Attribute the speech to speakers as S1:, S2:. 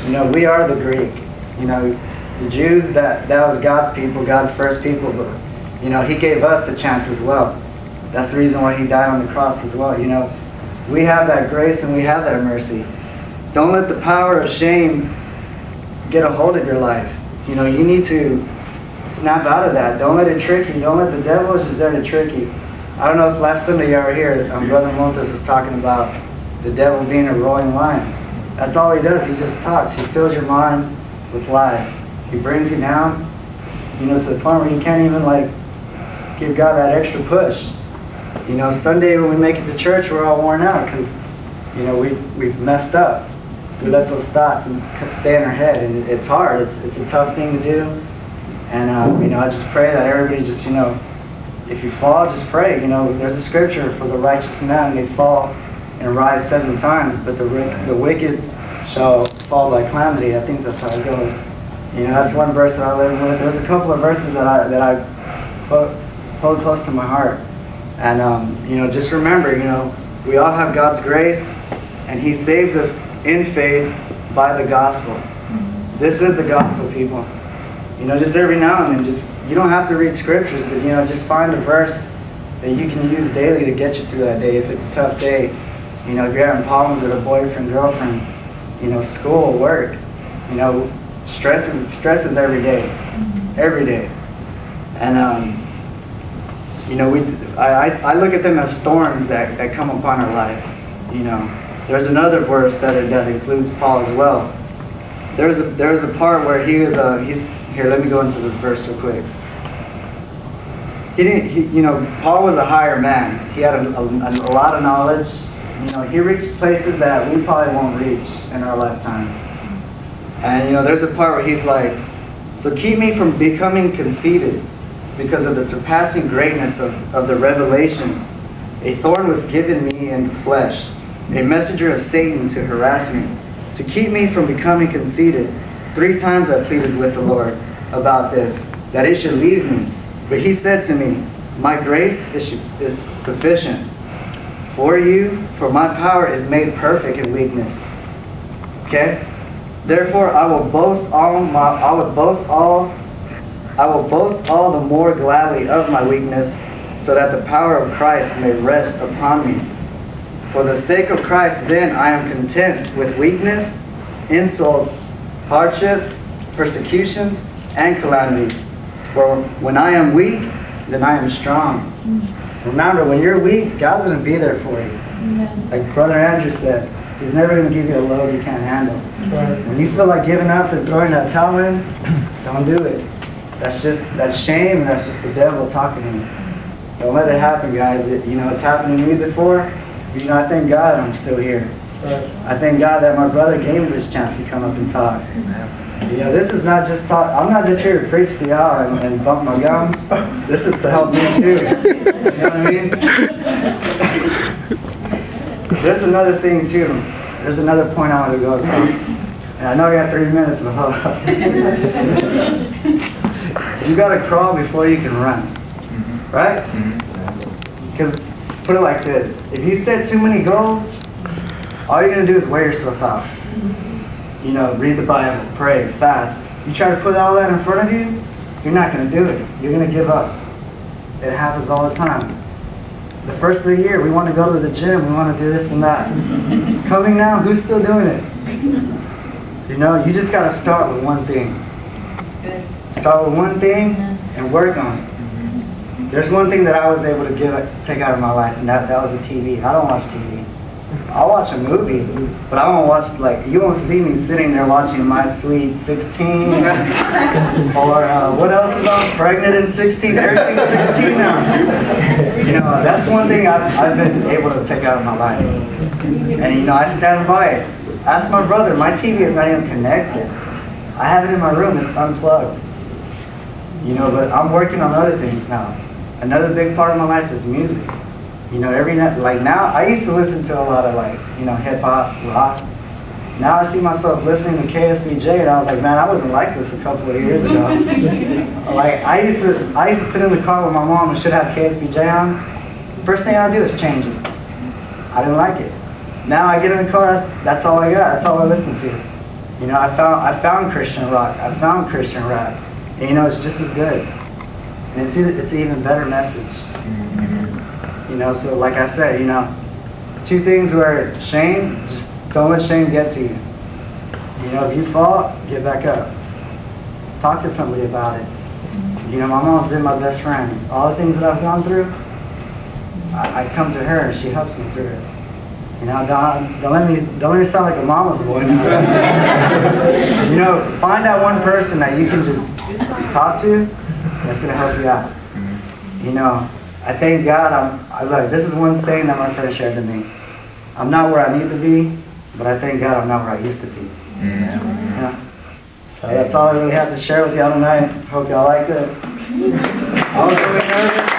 S1: You know, we are the Greek. You know, the Jews, that was God's people, God's first people, but, you know, He gave us a chance as well. That's the reason why He died on the cross as well. You know, we have that grace and we have that mercy. Don't let the power of shame get a hold of your life. You know, you need to snap out of that. Don't let it trick you. Don't let the devil is just there to trick you. I don't know if last Sunday you were here, Brother Montes was talking about the devil being a roaring lion. That's all he does. He just talks. He fills your mind with lies. He brings you down, you know, to the point where you can't even, like, give God that extra push. You know, Sunday when we make it to church, we're all worn out because, you know, we've messed up. We let those thoughts stay in our head, and it's hard. It's a tough thing to do. And, you know, I just pray that everybody just, you know, if you fall, just pray. You know, there's a scripture for the righteous man, they fall and rise 7 times, but the wicked shall fall by calamity. I think that's how it goes. You know, that's one verse that I live with. There's a couple of verses that I hold close to my heart. And, you know, just remember, you know, we all have God's grace, and He saves us in faith by the gospel. This is the gospel, people. You know, just every now and then, you don't have to read scriptures, but, you know, just find a verse that you can use daily to get you through that day. If it's a tough day, you know, if you're having problems with a boyfriend, girlfriend, you know, school, work, you know, stress is every day. Every day. And, you know, I look at them as storms that come upon our life. You know, there's another verse that includes Paul as well. There's a part where he's here. Let me go into this verse real quick. You know, Paul was a higher man. He had a lot of knowledge. You know, he reached places that we probably won't reach in our lifetime. And, you know, there's a part where he's like, so keep me from becoming conceited because of the surpassing greatness of the revelations. A thorn was given me in the flesh, a messenger of Satan to harass me, to keep me from becoming conceited. 3 times I pleaded with the Lord about this, that it should leave me. But He said to me, my grace is sufficient for you, for my power is made perfect in weakness. Okay? Therefore I will boast all the more gladly of my weakness, so that the power of Christ may rest upon me. For the sake of Christ, then, I am content with weakness, insults, hardships, persecutions, and calamities. For when I am weak, then I am strong. Remember, when you're weak, God's going to be there for you. Like Brother Andrew said, He's never going to give you a load you can't handle. When you feel like giving up and throwing that towel in, don't do it. That's shame, and that's just the devil talking to you. Don't let it happen, guys. You know, it's happened to me before. You know, I thank God I'm still here. I thank God that my brother gave me this chance to come up and talk. You know, this is not just talk. I'm not just here to preach to y'all and bump my gums. This is to help me too. You know what I mean? There's another thing too. There's another point I want to go across. And I know you got 3 minutes, but hold up. You got to crawl before you can run. Right? Because, put it like this. If you set too many goals, all you're going to do is wear yourself out. You know, read the Bible, pray, fast. You try to put all that in front of you, you're not going to do it. You're going to give up. It happens all the time. The first of the year, we want to go to the gym, we want to do this and that. Coming now, who's still doing it? You know, you just got to start with one thing. Start with one thing and work on it. There's one thing that I was able to take out of my life, and that was the TV. I don't watch TV. I'll watch a movie, but I won't watch, like, you won't see me sitting there watching My Sweet 16, or what else is on? Pregnant in 16, everything's 16 now. You know, that's one thing I've been able to take out of my life. And, you know, I stand by it. Ask my brother, my TV is not even connected. I have it in my room, it's unplugged. You know, but I'm working on other things now. Another big part of my life is music. You know, every night, like now, I used to listen to a lot of, like, you know, hip-hop, rock. Now I see myself listening to KSBJ, and I was like, man, I wasn't like this a couple of years ago. Like, I used to sit in the car with my mom and she'd have KSBJ on. First thing I do is change it. I didn't like it. Now I get in the car, that's all I got. That's all I listen to. You know, I found Christian rock. I found Christian rap. And you know, it's just as good. And it's an even better message. You know, so like I said, you know, two things where shame, just don't let shame get to you. You know, if you fall, get back up. Talk to somebody about it. You know, my mom's been my best friend. All the things that I've gone through, I come to her and she helps me through it. You know, don't let me sound like a mama's boy now. You know, find that one person that you can just talk to that's going to help you out. You know, I thank God. Look, this is one thing that my friend shared to me. I'm not where I need to be, but I thank God I'm not where I used to be. Yeah. So that's all I really have to share with y'all tonight. Hope y'all liked it. I was really nervous.